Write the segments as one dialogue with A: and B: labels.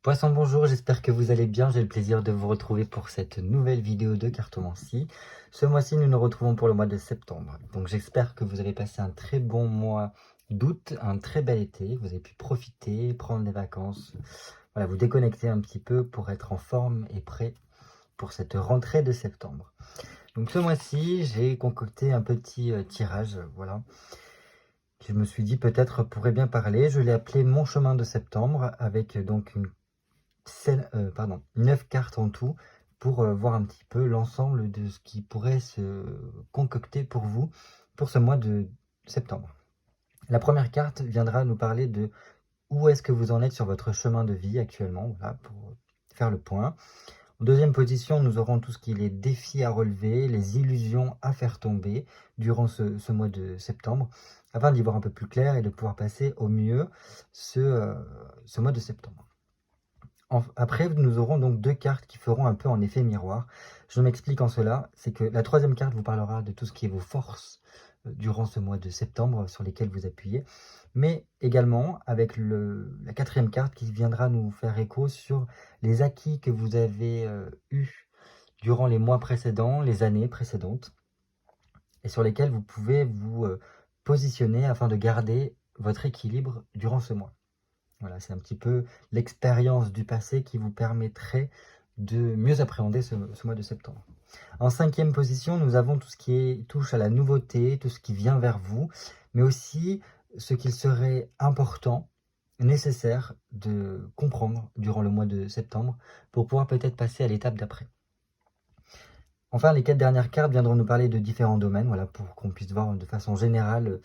A: Poisson, bonjour, j'espère que vous allez bien. J'ai le plaisir de vous retrouver pour cette nouvelle vidéo de cartomancie. Ce mois-ci, nous nous retrouvons pour le mois de septembre. Donc j'espère que vous avez passé un très bon mois d'août, un très bel été. Vous avez pu profiter, prendre des vacances, voilà, vous déconnecter un petit peu pour être en forme et prêt pour cette rentrée de septembre. Donc ce mois-ci, j'ai concocté un petit tirage, voilà. Je me suis dit peut-être pourrait bien parler. Je l'ai appelé Mon chemin de septembre avec donc 9 cartes en tout pour voir un petit peu l'ensemble de ce qui pourrait se concocter pour vous pour ce mois de septembre. La première carte viendra nous parler de où est-ce que vous en êtes sur votre chemin de vie actuellement, voilà, pour faire le point. En deuxième position, nous aurons tout ce qui est les défis à relever, les illusions à faire tomber durant ce mois de septembre, afin d'y voir un peu plus clair et de pouvoir passer au mieux ce mois de septembre. Après, nous aurons donc deux cartes qui feront un peu en effet miroir. Je m'explique en cela, c'est que la troisième carte vous parlera de tout ce qui est vos forces durant ce mois de septembre sur lesquelles vous appuyez, mais également avec la quatrième carte qui viendra nous faire écho sur les acquis que vous avez eus durant les mois précédents, les années précédentes, et sur lesquels vous pouvez vous positionner afin de garder votre équilibre durant ce mois. Voilà, c'est un petit peu l'expérience du passé qui vous permettrait de mieux appréhender ce mois de septembre. En cinquième position, nous avons tout ce qui touche à la nouveauté, tout ce qui vient vers vous, mais aussi ce qu'il serait important, nécessaire de comprendre durant le mois de septembre pour pouvoir peut-être passer à l'étape d'après. Enfin, les 4 dernières cartes viendront nous parler de différents domaines, voilà, pour qu'on puisse voir de façon générale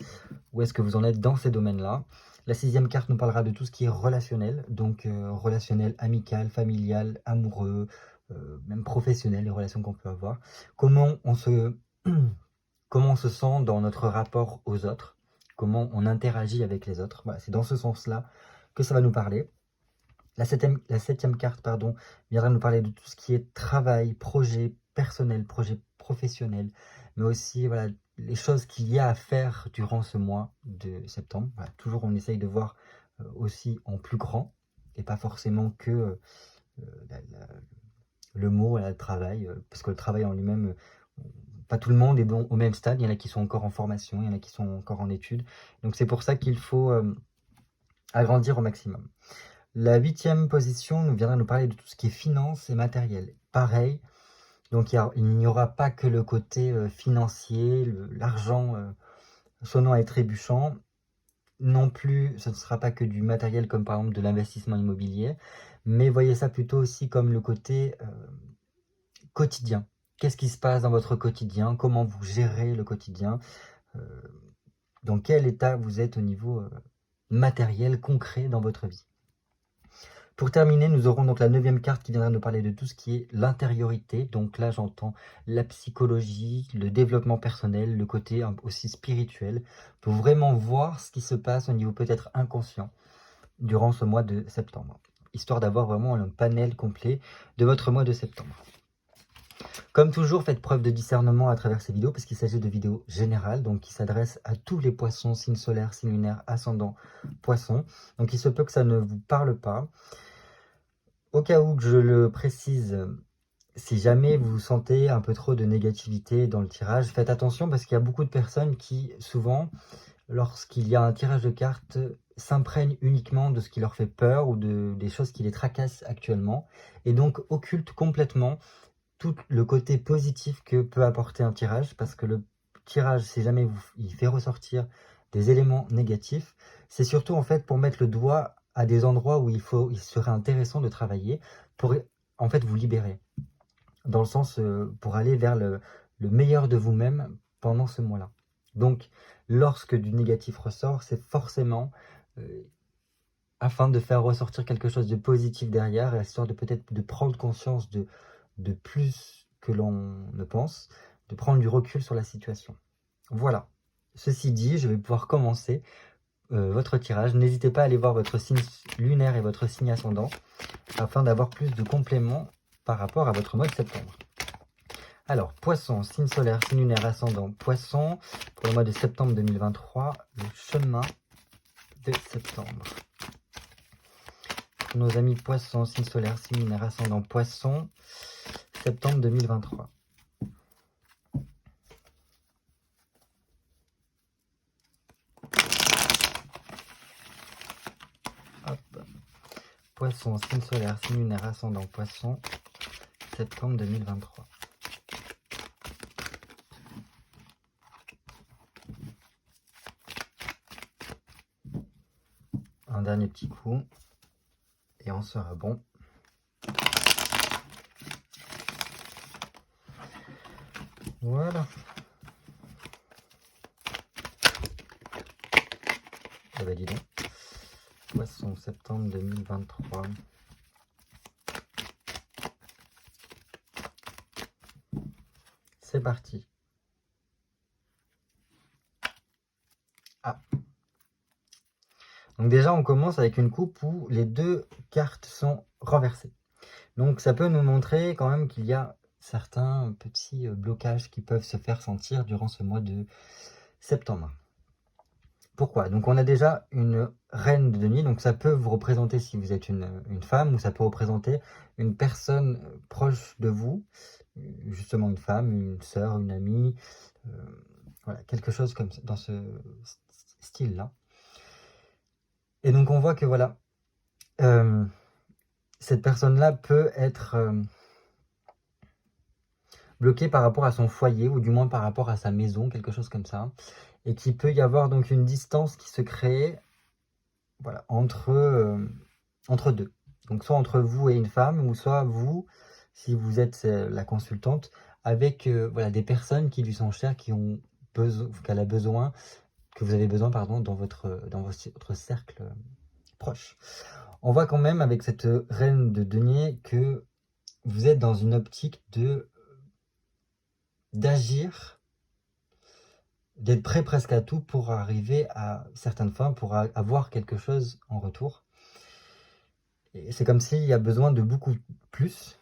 A: où est-ce que vous en êtes dans ces domaines-là. La 6e carte nous parlera de tout ce qui est relationnel, donc relationnel amical, familial, amoureux, même professionnel, les relations qu'on peut avoir. Comment on se sent dans notre rapport aux autres, comment on interagit avec les autres. Voilà, c'est dans ce sens-là que ça va nous parler. La septième carte, viendra nous parler de tout ce qui est travail, projet personnel, projet professionnel, mais aussi voilà, les choses qu'il y a à faire durant ce mois de septembre. Voilà, toujours on essaye de voir aussi en plus grand et pas forcément que le mot, voilà, le travail, parce que le travail en lui-même, pas tout le monde est bon au même stade. Il y en a qui sont encore en formation, il y en a qui sont encore en études. Donc c'est pour ça qu'il faut agrandir au maximum. La 8e position nous viendra nous parler de tout ce qui est finance et matériel. Pareil, donc il n'y aura pas que le côté financier, l'argent sonnant et trébuchant. Non plus, ce ne sera pas que du matériel comme par exemple de l'investissement immobilier, mais voyez ça plutôt aussi comme le côté quotidien. Qu'est-ce qui se passe dans votre quotidien? Comment vous gérez le quotidien? Dans quel état vous êtes au niveau matériel, concret dans votre vie? Pour terminer, nous aurons donc la 9e carte qui viendra nous parler de tout ce qui est l'intériorité. Donc là, j'entends la psychologie, le développement personnel, le côté aussi spirituel, pour vraiment voir ce qui se passe au niveau peut-être inconscient durant ce mois de septembre, histoire d'avoir vraiment un panel complet de votre mois de septembre. Comme toujours, faites preuve de discernement à travers ces vidéos, parce qu'il s'agit de vidéos générales, donc qui s'adressent à tous les poissons, signes solaires, signes lunaires, ascendant, poissons. Donc il se peut que ça ne vous parle pas. Au cas où que je le précise, si jamais vous sentez un peu trop de négativité dans le tirage, faites attention parce qu'il y a beaucoup de personnes qui, souvent, lorsqu'il y a un tirage de cartes, s'imprègnent uniquement de ce qui leur fait peur ou des choses qui les tracassent actuellement, et donc occultent complètement tout le côté positif que peut apporter un tirage, parce que le tirage, si jamais il fait ressortir des éléments négatifs, c'est surtout en fait pour mettre le doigt à des endroits où il serait intéressant de travailler pour en fait vous libérer, dans le sens pour aller vers le meilleur de vous-même pendant ce mois-là. Donc, lorsque du négatif ressort, c'est forcément afin de faire ressortir quelque chose de positif derrière, histoire de peut-être de prendre conscience de plus que l'on ne pense, de prendre du recul sur la situation. Voilà. Ceci dit, je vais pouvoir commencer votre tirage. N'hésitez pas à aller voir votre signe lunaire et votre signe ascendant afin d'avoir plus de compléments par rapport à votre mois de septembre. Alors, Poisson, signe solaire, signe lunaire, ascendant, Poisson, pour le mois de septembre 2023, le chemin de septembre. pour nos amis poissons, signe solaire, signe lunaire, ascendant poisson, septembre 2023. Hop. Poisson, signe solaire, signe lunaire, ascendant poisson, septembre 2023. Un dernier petit coup et on sera bon. Voilà. Ah bah dis donc. Poisson, septembre 2023. C'est parti. Ah. Donc déjà, on commence avec une coupe où les deux cartes sont renversées. Donc ça peut nous montrer quand même qu'il y a certains petits blocages qui peuvent se faire sentir durant ce mois de septembre. Pourquoi? Donc on a déjà une reine de denier, donc ça peut vous représenter si vous êtes une femme, ou ça peut représenter une personne proche de vous, justement une femme, une sœur, une amie, voilà, quelque chose comme ça, dans ce style-là. Et donc on voit que voilà, cette personne-là peut être bloquée par rapport à son foyer, ou du moins par rapport à sa maison, quelque chose comme ça. Et qu'il peut y avoir donc une distance qui se crée, voilà, entre deux. Donc soit entre vous et une femme, ou soit vous, si vous êtes la consultante, avec voilà, des personnes qui lui sont chères, qu'elle a besoin, que vous avez besoin, pardon, dans votre cercle proche. On voit quand même avec cette reine de denier que vous êtes dans une optique d'agir, d'être prêt presque à tout pour arriver à certaines fins, pour avoir quelque chose en retour. Et c'est comme s'il y a besoin de beaucoup plus,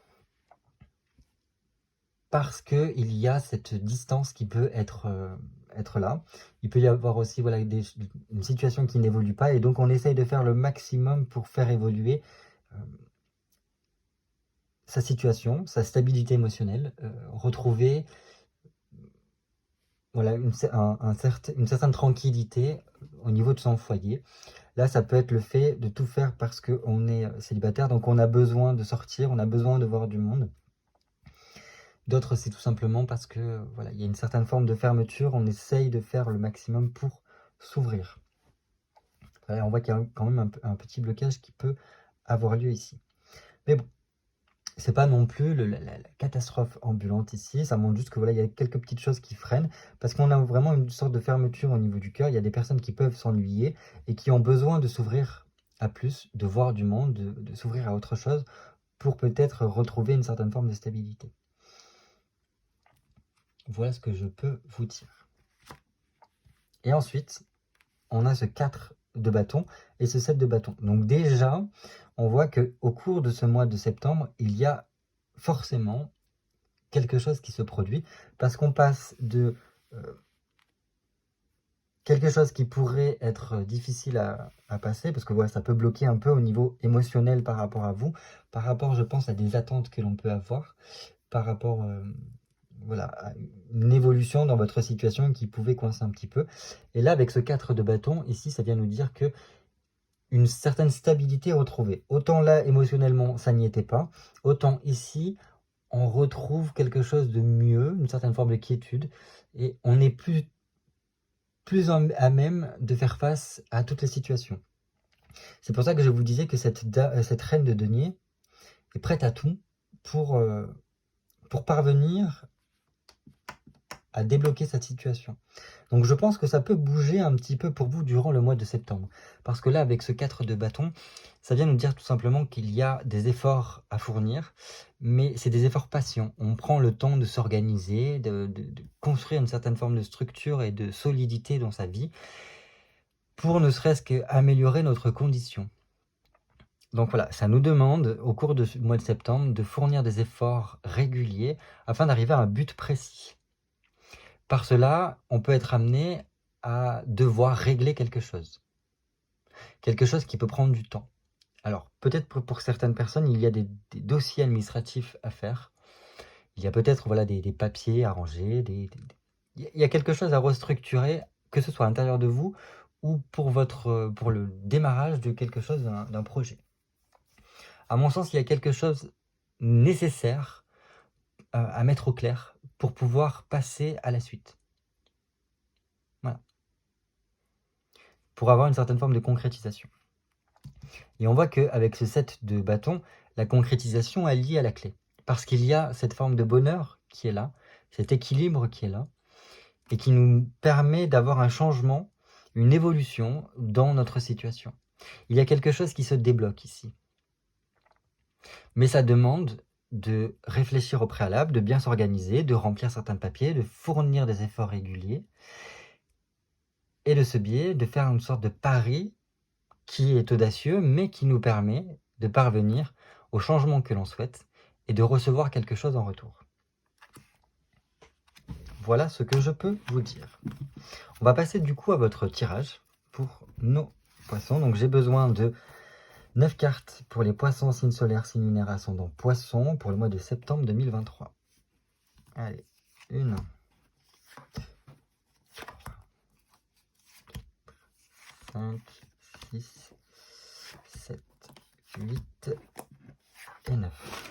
A: parce qu'il y a cette distance qui peut être là. Il peut y avoir aussi voilà, une situation qui n'évolue pas, et donc on essaye de faire le maximum pour faire évoluer sa situation, sa stabilité émotionnelle, retrouver voilà, une certaine tranquillité au niveau de son foyer. Là, ça peut être le fait de tout faire parce qu'on est célibataire, donc on a besoin de sortir, on a besoin de voir du monde. D'autres, c'est tout simplement parce que voilà, il y a une certaine forme de fermeture, on essaye de faire le maximum pour s'ouvrir. Voilà, on voit qu'il y a quand même un petit blocage qui peut avoir lieu ici. Mais bon, c'est pas non plus la catastrophe ambulante ici, ça montre juste que voilà, il y a quelques petites choses qui freinent, parce qu'on a vraiment une sorte de fermeture au niveau du cœur. Il y a des personnes qui peuvent s'ennuyer et qui ont besoin de s'ouvrir à plus, de voir du monde, de s'ouvrir à autre chose, pour peut-être retrouver une certaine forme de stabilité. Voilà ce que je peux vous dire. Et ensuite, on a ce 4 de bâton et ce 7 de bâton. Donc déjà, on voit qu'au cours de ce mois de septembre, il y a forcément quelque chose qui se produit, parce qu'on passe de quelque chose qui pourrait être difficile à passer, parce que voilà, ça peut bloquer un peu au niveau émotionnel par rapport à vous, par rapport, je pense, à des attentes que l'on peut avoir, par rapport voilà, à une évolution dans votre situation qui pouvait coincer un petit peu. Et là, avec ce 4 de bâton, ici, ça vient nous dire que une certaine stabilité retrouvée. Autant là, émotionnellement, ça n'y était pas, autant ici, on retrouve quelque chose de mieux, une certaine forme de quiétude, et on est plus à même de faire face à toutes les situations. C'est pour ça que je vous disais que cette reine de denier est prête à tout pour parvenir à débloquer cette situation. Donc je pense que ça peut bouger un petit peu pour vous durant le mois de septembre. Parce que là, avec ce 4 de bâton, ça vient nous dire tout simplement qu'il y a des efforts à fournir, mais c'est des efforts patients. On prend le temps de s'organiser, de construire une certaine forme de structure et de solidité dans sa vie, pour ne serait-ce qu'améliorer notre condition. Donc voilà, ça nous demande, au cours de ce mois de septembre, de fournir des efforts réguliers afin d'arriver à un but précis. Par cela, on peut être amené à devoir régler quelque chose. Quelque chose qui peut prendre du temps. Alors, peut-être pour certaines personnes, il y a des dossiers administratifs à faire. Il y a peut-être voilà, des papiers à ranger, il y a quelque chose à restructurer, que ce soit à l'intérieur de vous ou pour le démarrage de quelque chose, d'un projet. À mon sens, il y a quelque chose nécessaire à mettre au clair pour pouvoir passer à la suite. Voilà. Pour avoir une certaine forme de concrétisation. Et on voit qu'avec ce set de bâtons, la concrétisation est liée à la clé. Parce qu'il y a cette forme de bonheur qui est là, cet équilibre qui est là, et qui nous permet d'avoir un changement, une évolution dans notre situation. Il y a quelque chose qui se débloque ici. Mais ça demande de réfléchir au préalable, de bien s'organiser, de remplir certains papiers, de fournir des efforts réguliers, et de ce biais, de faire une sorte de pari qui est audacieux, mais qui nous permet de parvenir au changement que l'on souhaite et de recevoir quelque chose en retour. Voilà ce que je peux vous dire. On va passer du coup à votre tirage pour nos poissons. Donc j'ai besoin de 9 cartes pour les poissons, signe solaire, signe lunaire, ascendant poisson pour le mois de septembre 2023. Allez, 1, 5, 6, 7, 8 et 9.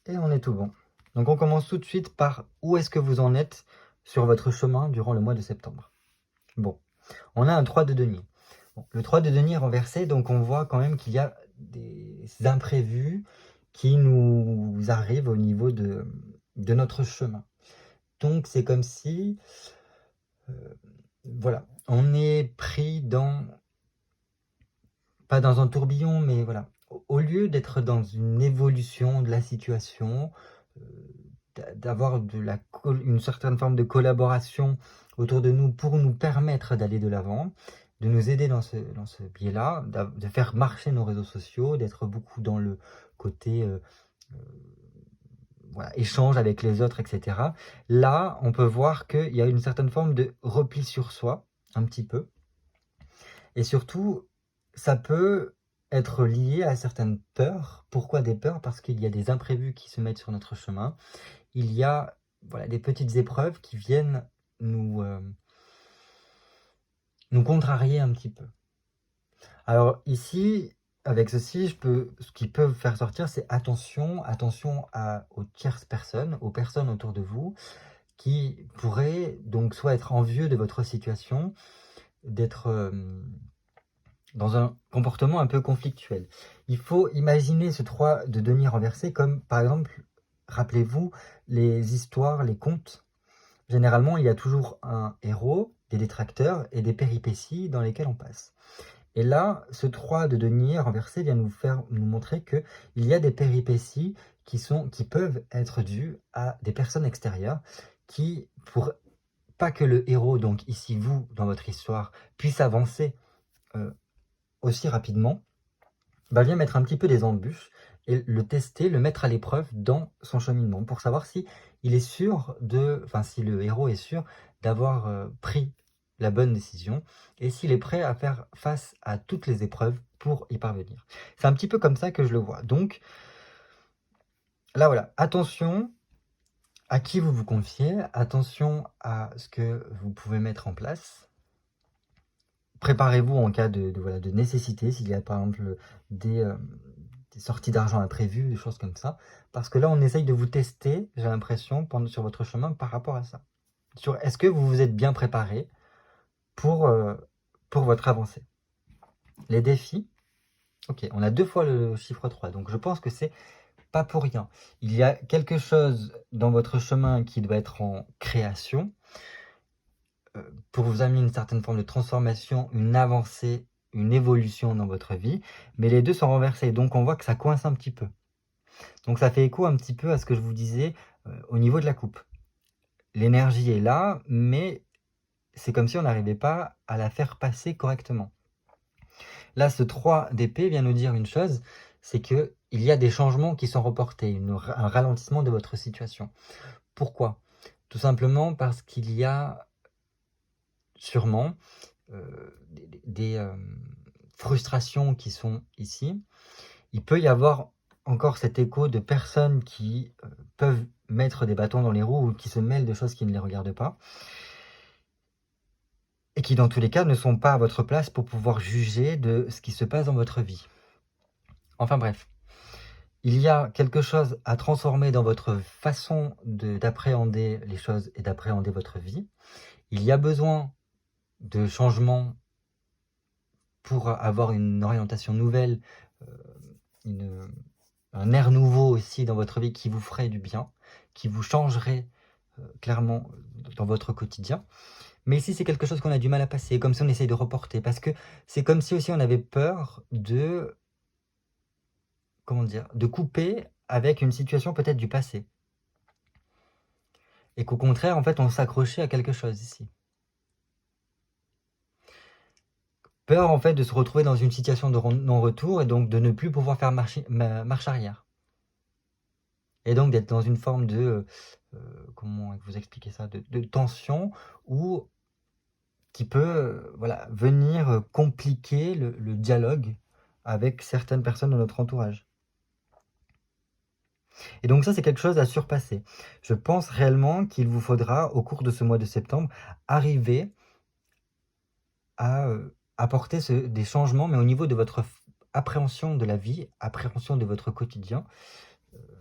A: Et on est tout bon. Donc on commence tout de suite par où est-ce que vous en êtes sur votre chemin durant le mois de septembre. Bon, on a un 3 de denier. Bon, le 3 de denier renversé, donc on voit quand même qu'il y a des imprévus qui nous arrivent au niveau de notre chemin. Donc c'est comme si, voilà, on est pris dans, pas dans un tourbillon, mais voilà, au lieu d'être dans une évolution de la situation, d'avoir une certaine forme de collaboration autour de nous pour nous permettre d'aller de l'avant, de nous aider dans ce biais-là, de faire marcher nos réseaux sociaux, d'être beaucoup dans le côté voilà, échange avec les autres, etc. Là, on peut voir qu'il y a une certaine forme de repli sur soi, un petit peu. Et surtout, ça peut être lié à certaines peurs. Pourquoi des peurs? Parce qu'il y a des imprévus qui se mettent sur notre chemin. Il y a voilà, des petites épreuves qui viennent nous contrarier un petit peu. Alors ici, avec ceci, ce qui peut faire sortir, c'est attention aux tierces personnes, aux personnes autour de vous, qui pourraient donc soit être envieux de votre situation, d'être dans un comportement un peu conflictuel. Il faut imaginer ce 3 de denier renversé comme, par exemple, rappelez-vous, les histoires, les contes. Généralement, il y a toujours un héros, des détracteurs et des péripéties dans lesquelles on passe. Et là, ce 3 de denier renversé vient nous montrer qu'il y a des péripéties qui peuvent être dues à des personnes extérieures qui, pour pas que le héros, donc ici vous, dans votre histoire, puisse avancer aussi rapidement, vient mettre un petit peu des embûches et le tester, le mettre à l'épreuve dans son cheminement pour savoir si il est sûr si le héros est sûr d'avoir pris la bonne décision et s'il est prêt à faire face à toutes les épreuves pour y parvenir. C'est un petit peu comme ça que je le vois. Donc là voilà, attention à qui vous vous confiez, attention à ce que vous pouvez mettre en place. Préparez-vous en cas de nécessité, s'il y a par exemple des sorties d'argent imprévues, des choses comme ça. Parce que là, on essaye de vous tester, j'ai l'impression, sur votre chemin par rapport à ça. Sur est-ce que vous vous êtes bien préparé pour votre avancée. Les défis, ok, on a 2 fois le chiffre 3, donc je pense que c'est pas pour rien. Il y a quelque chose dans votre chemin qui doit être en création, pour vous amener une certaine forme de transformation, une avancée, une évolution dans votre vie, mais les deux sont renversés, donc on voit que ça coince un petit peu. Donc ça fait écho un petit peu à ce que je vous disais au niveau de la coupe. L'énergie est là, mais c'est comme si on n'arrivait pas à la faire passer correctement. Là, ce 3 d'épée vient nous dire une chose, c'est qu'il y a des changements qui sont reportés, un ralentissement de votre situation. Pourquoi ? Tout simplement parce qu'il y a sûrement des frustrations qui sont ici. Il peut y avoir encore cet écho de personnes qui peuvent mettre des bâtons dans les roues ou qui se mêlent de choses qui ne les regardent pas et qui, dans tous les cas, ne sont pas à votre place pour pouvoir juger de ce qui se passe dans votre vie. Enfin bref, il y a quelque chose à transformer dans votre façon d'appréhender les choses et d'appréhender votre vie. Il y a besoin de changements pour avoir une orientation nouvelle, un air nouveau aussi dans votre vie qui vous ferait du bien, qui vous changerait clairement dans votre quotidien. Mais ici, c'est quelque chose qu'on a du mal à passer, comme si on essaye de reporter, parce que c'est comme si aussi on avait peur de, comment dire, de couper avec une situation peut-être du passé. Et qu'au contraire, en fait, on s'accrochait à quelque chose ici. Peur, en fait, de se retrouver dans une situation de non-retour et donc de ne plus pouvoir faire marche arrière. Et donc d'être dans une forme de, comment vous expliquer ça, de tension ou qui peut voilà, venir compliquer le dialogue avec certaines personnes de notre entourage. Et donc ça, c'est quelque chose à surpasser. Je pense réellement qu'il vous faudra, au cours de ce mois de septembre, arriver à apporter des changements, mais au niveau de votre appréhension de la vie, appréhension de votre quotidien,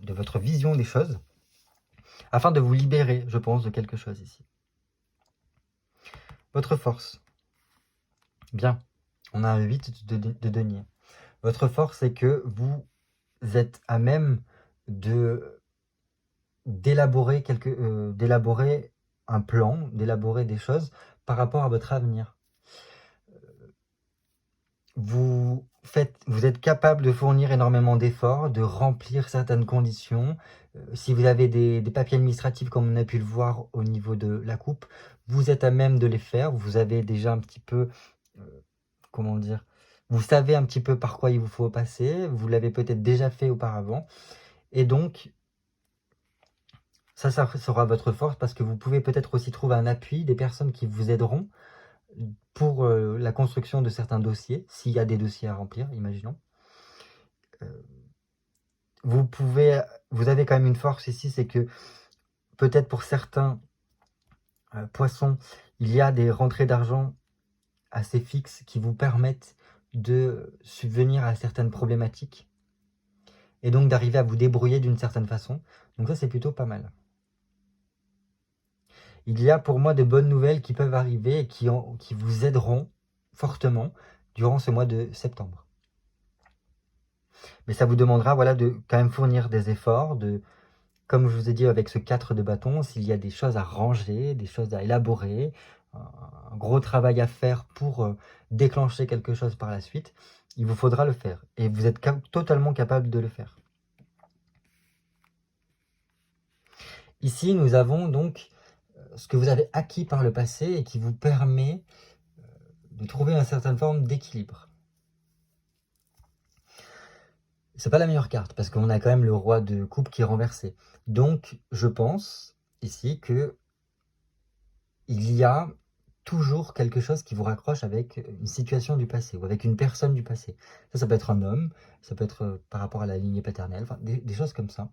A: de votre vision des choses, afin de vous libérer, je pense, de quelque chose ici. Votre force. Bien, on a un 8 de denier. Votre force, c'est que vous êtes à même d'élaborer un plan, d'élaborer des choses par rapport à votre avenir. Vous êtes capable de fournir énormément d'efforts, de remplir certaines conditions. Si vous avez des papiers administratifs, comme on a pu le voir au niveau de la coupe, vous êtes à même de les faire. Vous avez déjà un petit peu, comment dire, vous savez un petit peu par quoi il vous faut passer. Vous l'avez peut-être déjà fait auparavant. Et donc, ça sera votre force parce que vous pouvez peut-être aussi trouver un appui, des personnes qui vous aideront pour la construction de certains dossiers, s'il y a des dossiers à remplir, imaginons. Vous avez quand même une force ici, c'est que peut-être pour certains poissons, il y a des rentrées d'argent assez fixes qui vous permettent de subvenir à certaines problématiques et donc d'arriver à vous débrouiller d'une certaine façon. Donc ça, c'est plutôt pas mal. Il y a pour moi de bonnes nouvelles qui peuvent arriver et qui vous aideront fortement durant ce mois de septembre. Mais ça vous demandera voilà, de quand même fournir des efforts, comme je vous ai dit avec ce 4 de bâton, s'il y a des choses à ranger, des choses à élaborer, un gros travail à faire pour déclencher quelque chose par la suite, il vous faudra le faire. Et vous êtes totalement capable de le faire. Ici, nous avons donc ce que vous avez acquis par le passé et qui vous permet de trouver une certaine forme d'équilibre. C'est pas la meilleure carte parce qu'on a quand même le roi de coupe qui est renversé. Donc, je pense ici que il y a toujours quelque chose qui vous raccroche avec une situation du passé ou avec une personne du passé. Ça peut être un homme, ça peut être par rapport à la lignée paternelle, enfin, des choses comme ça.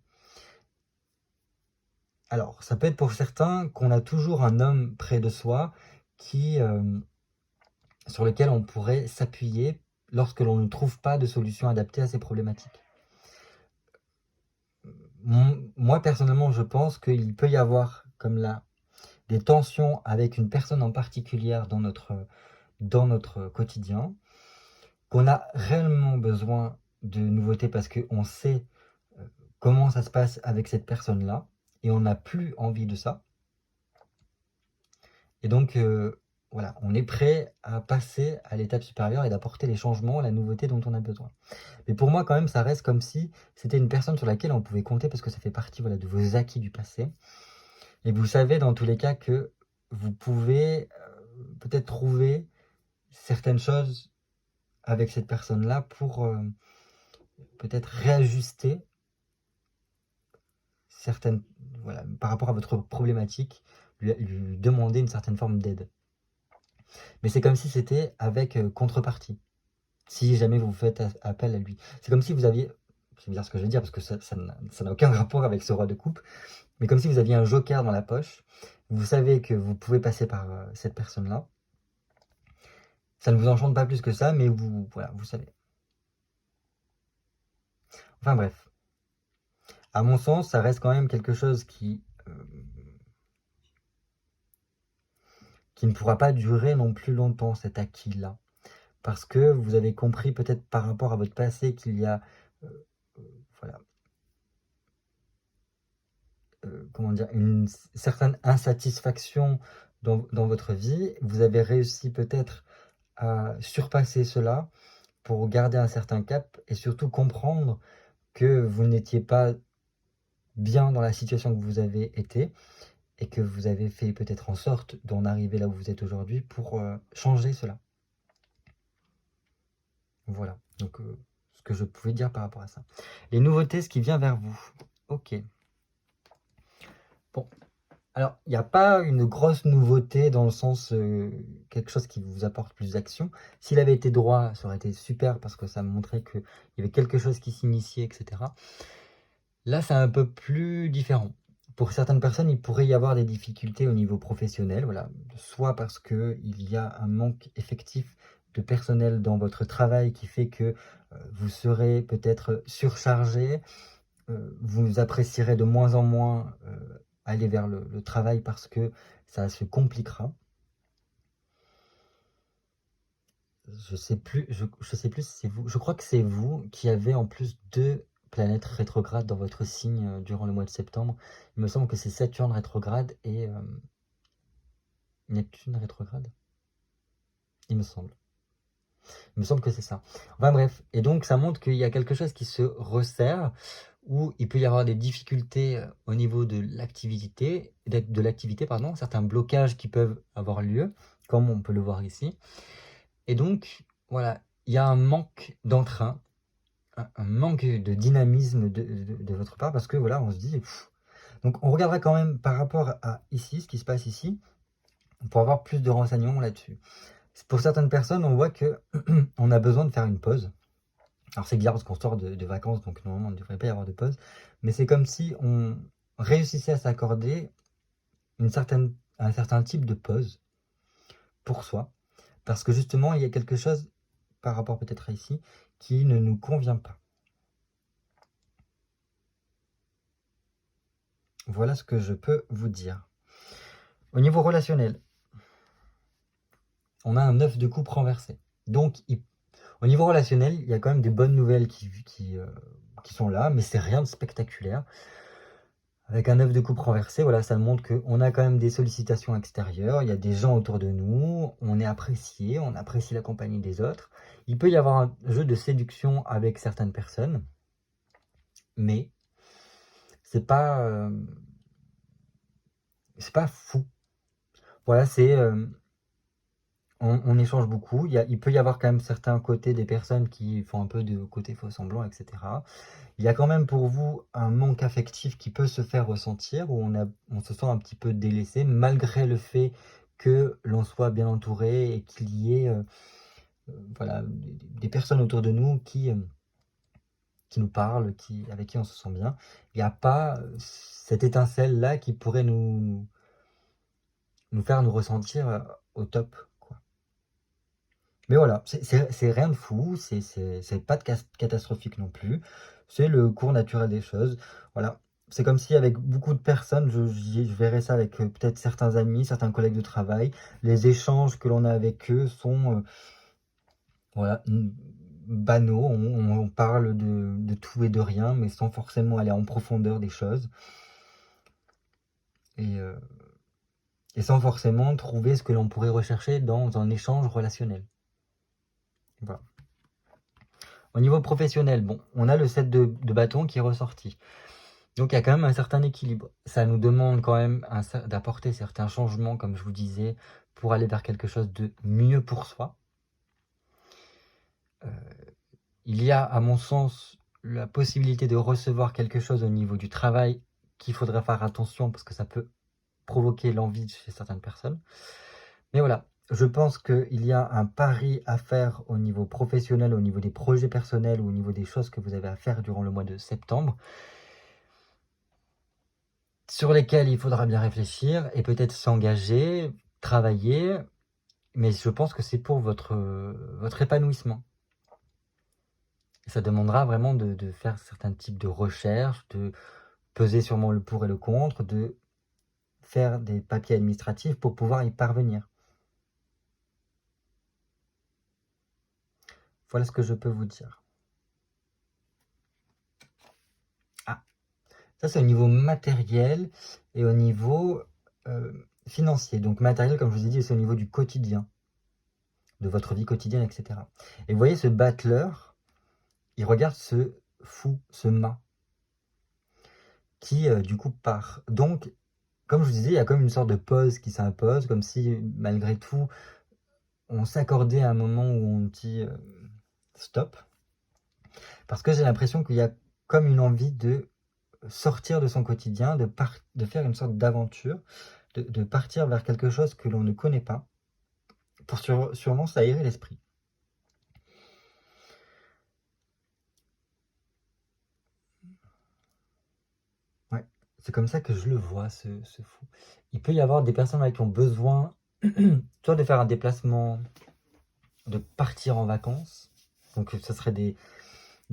A: Alors, ça peut être pour certains qu'on a toujours un homme près de soi sur lequel on pourrait s'appuyer lorsque l'on ne trouve pas de solution adaptée à ces problématiques. Moi, personnellement, je pense qu'il peut y avoir, comme là, des tensions avec une personne en particulier dans notre quotidien, qu'on a réellement besoin de nouveautés parce qu'on sait comment ça se passe avec cette personne-là et on n'a plus envie de ça. Et donc, voilà, on est prêt à passer à l'étape supérieure et d'apporter les changements, la nouveauté dont on a besoin. Mais pour moi, quand même, ça reste comme si c'était une personne sur laquelle on pouvait compter parce que ça fait partie voilà, de vos acquis du passé. Et vous savez, dans tous les cas, que vous pouvez peut-être trouver certaines choses avec cette personne-là pour peut-être réajuster certaines, voilà, par rapport à votre problématique, lui demander une certaine forme d'aide. Mais c'est comme si c'était avec contrepartie. Si jamais vous faites appel à lui. C'est comme si vous aviez, c'est bizarre ce que je vais dire parce que ça n'a aucun rapport avec ce roi de coupe, mais comme si vous aviez un joker dans la poche. Vous savez que vous pouvez passer par cette personne-là. Ça ne vous enchante pas plus que ça, mais voilà, vous savez. Enfin bref. À mon sens, ça reste quand même quelque chose qui ne pourra pas durer non plus longtemps, cet acquis-là. Parce que vous avez compris peut-être par rapport à votre passé qu'il y a, voilà, comment dire, une certaine insatisfaction dans votre vie. Vous avez réussi peut-être à surpasser cela pour garder un certain cap et surtout comprendre que vous n'étiez pas bien dans la situation que vous avez été et que vous avez fait peut-être en sorte d'en arriver là où vous êtes aujourd'hui pour changer cela. Voilà, donc ce que je pouvais dire par rapport à ça. Les nouveautés, ce qui vient vers vous. Ok. Bon, alors il n'y a pas une grosse nouveauté dans le sens quelque chose qui vous apporte plus d'action. S'il avait été droit, ça aurait été super parce que ça me montrait qu'il y avait quelque chose qui s'initiait, etc. Là, c'est un peu plus différent. Pour certaines personnes, il pourrait y avoir des difficultés au niveau professionnel, voilà, soit parce qu'il y a un manque effectif de personnel dans votre travail qui fait que vous serez peut-être surchargé, vous apprécierez de moins en moins aller vers le travail parce que ça se compliquera. Je sais plus, je sais plus si c'est vous. Je crois que c'est vous qui avez en plus 2 planètes rétrogrades dans votre signe durant le mois de septembre. Il me semble que c'est Saturne rétrograde et Neptune rétrograde. Il me semble. Il me semble que c'est ça. Enfin bref, et donc ça montre qu'il y a quelque chose qui se resserre, où il peut y avoir des difficultés au niveau de l'activité, pardon, certains blocages qui peuvent avoir lieu, comme on peut le voir ici. Et donc, voilà, il y a un manque d'entrain, un manque de dynamisme de votre part, parce que voilà, on se dit... Donc on regardera quand même par rapport à ici, ce qui se passe ici, pour avoir plus de renseignements là-dessus. Pour certaines personnes, on voit que on a besoin de faire une pause. Alors c'est bizarre parce qu'on sort de vacances, donc normalement on ne devrait pas y avoir de pause. Mais c'est comme si on réussissait à s'accorder un certain type de pause pour soi. Parce que justement, il y a quelque chose, par rapport peut-être à ici, qui ne nous convient pas. Voilà ce que je peux vous dire. Au niveau relationnel, on a un 9 de coupe renversé. Donc, au niveau relationnel, il y a quand même des bonnes nouvelles qui sont là, mais c'est rien de spectaculaire. Avec un 9 de coupe renversé, voilà, ça montre qu'on a quand même des sollicitations extérieures, il y a des gens autour de nous, on est apprécié, on apprécie la compagnie des autres. Il peut y avoir un jeu de séduction avec certaines personnes, mais c'est pas fou. Voilà, on échange beaucoup. Il peut y avoir quand même certains côtés des personnes qui font un peu de côté faux semblant, etc. Il y a quand même pour vous un manque affectif qui peut se faire ressentir, où on se sent un petit peu délaissé, malgré le fait que l'on soit bien entouré et qu'il y ait voilà, des personnes autour de nous qui nous parlent, avec qui on se sent bien. Il n'y a pas cette étincelle-là qui pourrait nous faire nous ressentir au top, quoi. Mais voilà, c'est rien de fou, c'est pas catastrophique non plus. C'est le cours naturel des choses. Voilà. C'est comme si avec beaucoup de personnes, je verrais ça avec peut-être certains amis, certains collègues de travail, les échanges que l'on a avec eux sont voilà, banaux. On parle de tout et de rien, mais sans forcément aller en profondeur des choses. Et sans forcément trouver ce que l'on pourrait rechercher dans un échange relationnel. Voilà. Au niveau professionnel, bon, on a le 7 de bâton qui est ressorti. Donc il y a quand même un certain équilibre. Ça nous demande quand même d'apporter certains changements, comme je vous disais, pour aller vers quelque chose de mieux pour soi. Il y a, à mon sens, la possibilité de recevoir quelque chose au niveau du travail qu'il faudrait faire attention parce que ça peut provoquer l'envie chez certaines personnes. Mais voilà, je pense qu'il y a un pari à faire au niveau professionnel, au niveau des projets personnels ou au niveau des choses que vous avez à faire durant le mois de septembre, sur lesquels il faudra bien réfléchir et peut-être s'engager, travailler, mais je pense que c'est pour votre épanouissement. Et ça demandera vraiment de faire certains types de recherches, de peser sûrement le pour et le contre, de faire des papiers administratifs pour pouvoir y parvenir. Voilà ce que je peux vous dire. Ah, ça c'est au niveau matériel et au niveau financier. Donc matériel, comme je vous ai dit, c'est au niveau du quotidien, de votre vie quotidienne, etc. Et vous voyez ce battleur, il regarde ce fou, ce mât, qui du coup part. Donc, comme je vous disais, il y a comme une sorte de pause qui s'impose, comme si malgré tout, on s'accordait à un moment où on dit stop. Parce que j'ai l'impression qu'il y a comme une envie de sortir de son quotidien, de faire une sorte d'aventure, de partir vers quelque chose que l'on ne connaît pas, pour sûrement s'aérer l'esprit. Ouais, c'est comme ça que je le vois, ce fou. Il peut y avoir des personnes qui ont besoin soit de faire un déplacement, de partir en vacances. Donc ce serait des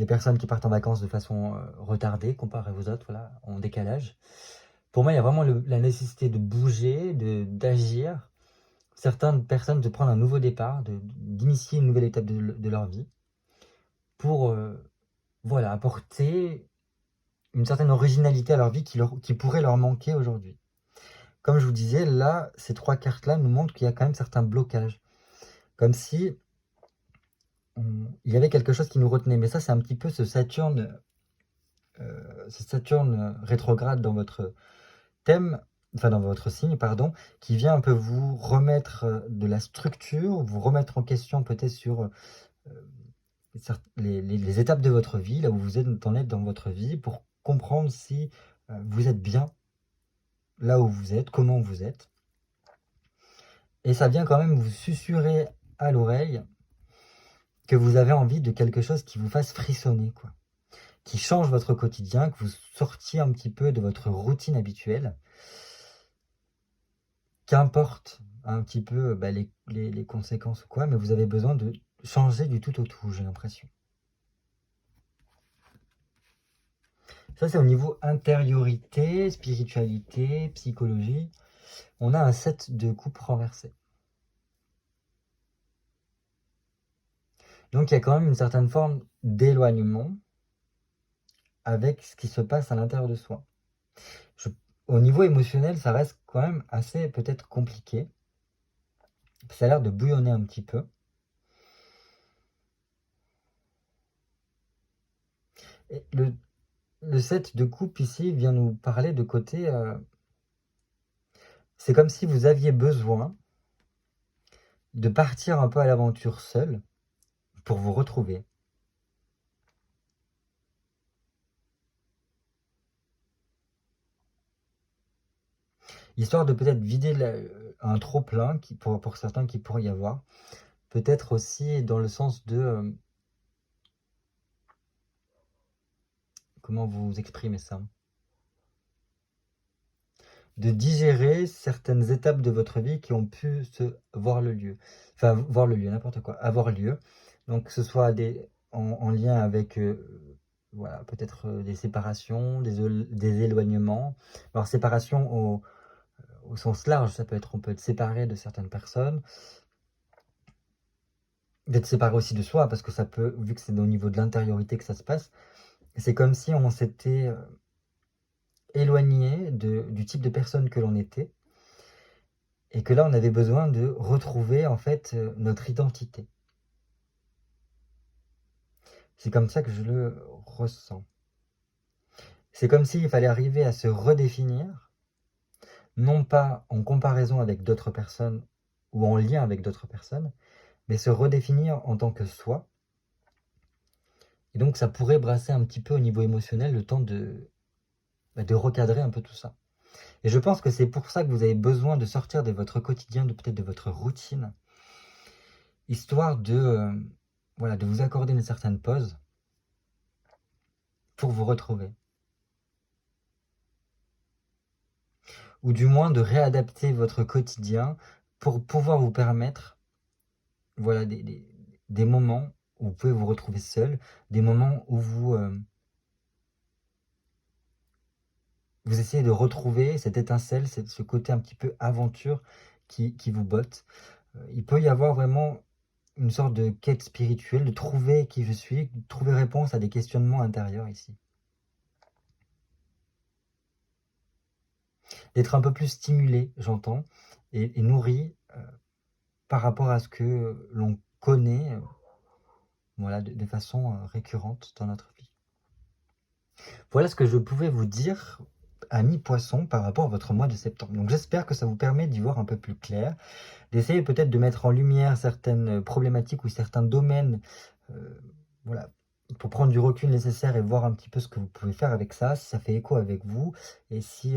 A: personnes qui partent en vacances de façon retardée comparée aux autres, voilà, en décalage. Pour moi, il y a vraiment la nécessité de bouger, d'agir. Certaines personnes de prendre un nouveau départ, d'initier une nouvelle étape de leur vie pour voilà, apporter une certaine originalité à leur vie qui pourrait leur manquer aujourd'hui. Comme je vous disais, là, ces trois cartes-là nous montrent qu'il y a quand même certains blocages. Comme si il y avait quelque chose qui nous retenait. Mais ça, c'est un petit peu ce Saturne rétrograde dans votre thème, enfin dans votre signe, pardon, qui vient un peu vous remettre de la structure, vous remettre en question peut-être sur les étapes de votre vie, là où vous en êtes dans votre vie, pour comprendre si vous êtes bien là où vous êtes, comment vous êtes. Et ça vient quand même vous susurrer à l'oreille que vous avez envie de quelque chose qui vous fasse frissonner, quoi. Qui change votre quotidien, que vous sortiez un petit peu de votre routine habituelle. Qu'importe un petit peu les conséquences ou quoi, mais vous avez besoin de changer du tout au tout, j'ai l'impression. Ça, c'est au niveau intériorité, spiritualité, psychologie. On a un 7 de coupe renversé. Donc, il y a quand même une certaine forme d'éloignement avec ce qui se passe à l'intérieur de soi. Au niveau émotionnel, ça reste quand même assez peut-être compliqué. Ça a l'air de bouillonner un petit peu. Et le 7 de coupe ici vient nous parler de côté... c'est comme si vous aviez besoin de partir un peu à l'aventure seul pour vous retrouver. Histoire de peut-être vider un trop-plein pour certains qui pourrait y avoir. Peut-être aussi dans le sens de... comment vous exprimez ça? De digérer certaines étapes de votre vie qui ont pu voir le lieu. Enfin, voir le lieu, n'importe quoi, avoir lieu. Donc que ce soit en lien avec voilà, peut-être des séparations, des éloignements. Alors séparation au sens large, ça peut être, on peut être séparé de certaines personnes, d'être séparé aussi de soi, parce que ça peut, vu que c'est au niveau de l'intériorité que ça se passe, c'est comme si on s'était éloigné du type de personne que l'on était, et que là on avait besoin de retrouver en fait notre identité. C'est comme ça que je le ressens. C'est comme s'il fallait arriver à se redéfinir, non pas en comparaison avec d'autres personnes ou en lien avec d'autres personnes, mais se redéfinir en tant que soi. Et donc ça pourrait brasser un petit peu au niveau émotionnel le temps de recadrer un peu tout ça. Et je pense que c'est pour ça que vous avez besoin de sortir de votre quotidien, peut-être de votre routine, histoire voilà, de vous accorder une certaine pause pour vous retrouver. Ou du moins de réadapter votre quotidien pour pouvoir vous permettre, voilà, des moments où vous pouvez vous retrouver seul, des moments où vous essayez de retrouver cette étincelle, ce côté un petit peu aventure qui vous botte. Il peut y avoir vraiment une sorte de quête spirituelle, de trouver qui je suis, de trouver réponse à des questionnements intérieurs ici. D'être un peu plus stimulé, j'entends, et nourri par rapport à ce que l'on connaît, voilà, de façon récurrente dans notre vie. Voilà ce que je pouvais vous dire, amis poissons, par rapport à votre mois de septembre. Donc j'espère que ça vous permet d'y voir un peu plus clair, d'essayer peut-être de mettre en lumière certaines problématiques ou certains domaines, voilà, pour prendre du recul nécessaire et voir un petit peu ce que vous pouvez faire avec ça, si ça fait écho avec vous, et si,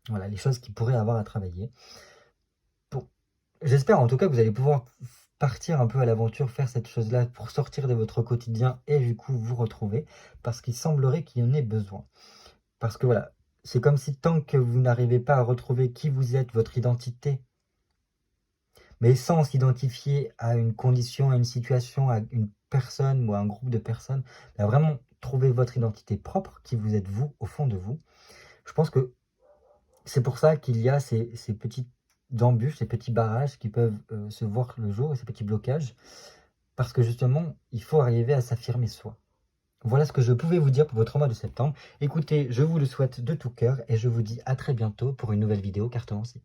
A: voilà, les choses qui pourraient avoir à travailler. Bon, j'espère en tout cas que vous allez pouvoir partir un peu à l'aventure, faire cette chose-là pour sortir de votre quotidien et du coup vous retrouver, parce qu'il semblerait qu'il y en ait besoin. Parce que voilà, c'est comme si tant que vous n'arrivez pas à retrouver qui vous êtes, votre identité, mais sans s'identifier à une condition, à une situation, à une personne ou à un groupe de personnes, mais à vraiment trouver votre identité propre, qui vous êtes vous, au fond de vous. Je pense que c'est pour ça qu'il y a ces petites embûches, ces petits barrages qui peuvent se voir le jour, et ces petits blocages, parce que justement, il faut arriver à s'affirmer soi. Voilà ce que je pouvais vous dire pour votre mois de septembre. Écoutez, je vous le souhaite de tout cœur et je vous dis à très bientôt pour une nouvelle vidéo cartomancée.